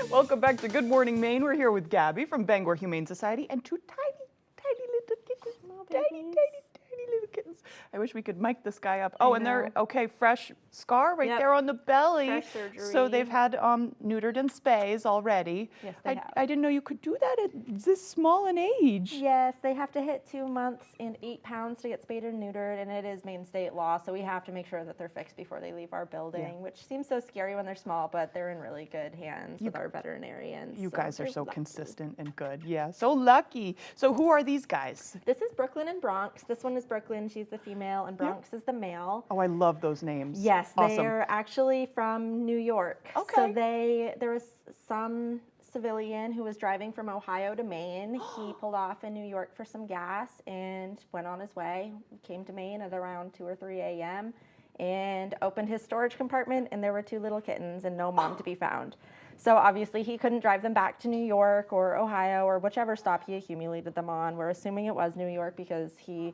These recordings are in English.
Welcome back to Good Morning Maine. We're here with Gabby from Bangor Humane Society and two tiny little kittens. Tiny little kittens. I wish we could mic this guy up. Oh, and they're, okay, fresh scar right there on the belly. Fresh surgery. So they've had neutered and spays already. Yes, they have. I didn't know you could do that at this small an age. Yes, they have to hit 2 months and 8 pounds to get spayed and neutered, and it is Maine state law, so we have to make sure that they're fixed before they leave our building, which seems so scary when they're small, but they're in really good hands with our veterinarians. You guys are so lucky. consistent and good. Yeah, so lucky. So who are these guys? This is Brooklyn and Bronx. This one is Brooklyn, she's the female, and Bronx is the male. Oh, I love those names. Yes, awesome. they're actually from New York. Okay. So there was some civilian who was driving from Ohio to Maine. He pulled off in New York for some gas and went on his way. Came to Maine at around 2 or 3 a.m. and opened his storage compartment, and there were 2 little kittens and no mom to be found. So obviously he couldn't drive them back to New York or Ohio or whichever stop he accumulated them on. We're assuming it was New York because he,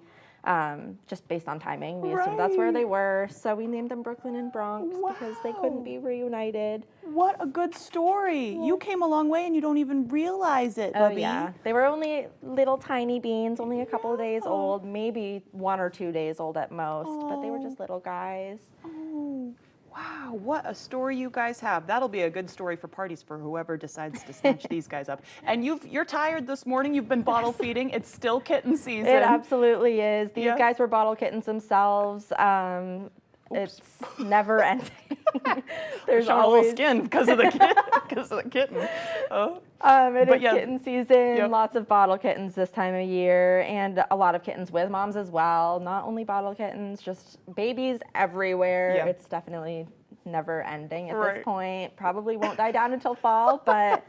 just based on timing, we assumed that's where they were. So we named them Brooklyn and Bronx because they couldn't be reunited. What a good story. You came a long way and you don't even realize it, Oh Bubby. yeah, they were only little tiny beans, only a couple of days old, maybe 1 or 2 days old at most, but they were just little guys. Oh, wow, what a story you guys have. That'll be a good story for parties for whoever decides to snatch these guys up. And you're tired this morning. You've been bottle feeding. It's still kitten season. It absolutely is. These guys were bottle kittens themselves. It's never ending. There's showing always a little skin because of the kitten. Oh. It is kitten season. Lots of bottle kittens this time of year, and a lot of kittens with moms as well. Not only bottle kittens, just babies everywhere. It's definitely never ending at this point. Probably won't die down until fall, but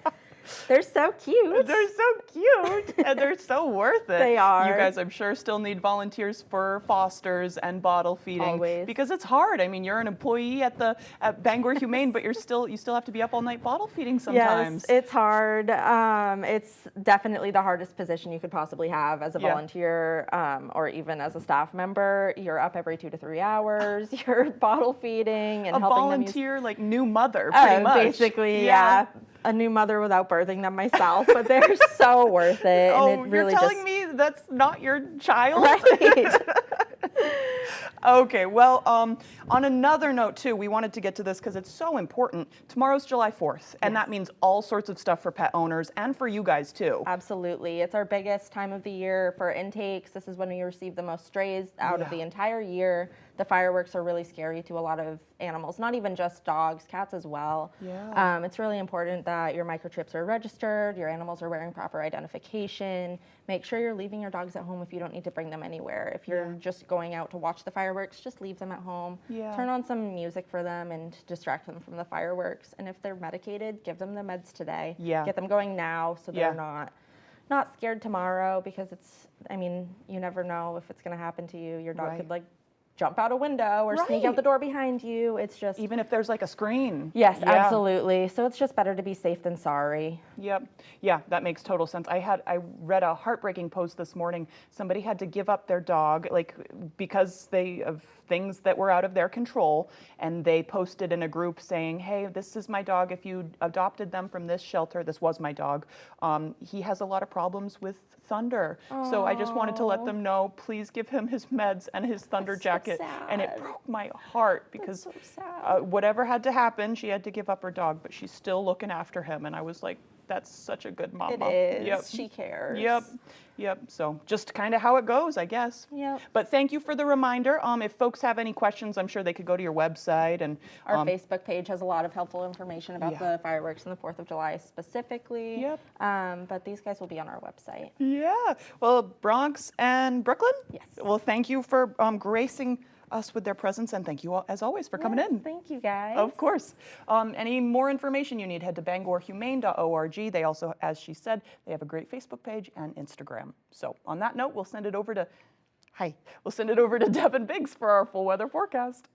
they're so cute. They're so cute, and they're so worth it. They are. You guys, I'm sure, still need volunteers for fosters and bottle feeding. Always. Because it's hard. I mean, you're an employee at Bangor Humane, but you still have to be up all night bottle feeding sometimes. Yes, it's hard. It's definitely the hardest position you could possibly have as a volunteer or even as a staff member. You're up every 2 to 3 hours. You're bottle feeding and a helping volunteer, like new mother, pretty much. Basically, yeah. A new mother without birthing them myself, but they're so worth it. Oh, and it really you're telling me that's not your child? Right. Okay, well, on another note too, we wanted to get to this because it's so important. Tomorrow's July 4th, and that means all sorts of stuff for pet owners and for you guys too. Absolutely. It's our biggest time of the year for intakes. This is when we receive the most strays out of the entire year. The fireworks are really scary to a lot of animals, not even just dogs, cats as well. Yeah. It's really important that your microchips are registered, your animals are wearing proper identification. Make sure you're leaving your dogs at home if you don't need to bring them anywhere. If you're just going out to watch the fireworks, just leave them at home. Turn on some music for them and distract them from the fireworks. And if they're medicated, give them the meds today. Get them going now so they're not scared tomorrow, because I mean, you never know if it's going to happen to you. Your dog could jump out a window or sneak out the door behind you. It's just... Even if there's like a screen. Yes, absolutely. So it's just better to be safe than sorry. Yep. Yeah, that makes total sense. I read a heartbreaking post this morning. Somebody had to give up their dog, because of things that were out of their control, and they posted in a group saying, hey, this is my dog. If you adopted them from this shelter, this was my dog. He has a lot of problems with thunder. So I just wanted to let them know, please give him his meds and his thunder jacket. And it broke my heart because whatever had to happen, she had to give up her dog, but she's still looking after him. And I was like, that's such a good mama. It is. Yep. She cares. Yep. So just kind of how it goes, I guess. Yep. But thank you for the reminder. If folks have any questions, I'm sure they could go to your website. And our Facebook page has a lot of helpful information about the fireworks and the 4th of July specifically. Yep. But these guys will be on our website. Yeah. Well, Bronx and Brooklyn? Yes. Well, thank you for gracing us with their presence, and thank you all, as always, for coming in. Thank you, guys. Of course. Any more information you need, head to bangorhumane.org. They also, as she said, they have a great Facebook page and Instagram. So on that note, we'll send it over to Devin Biggs for our full weather forecast.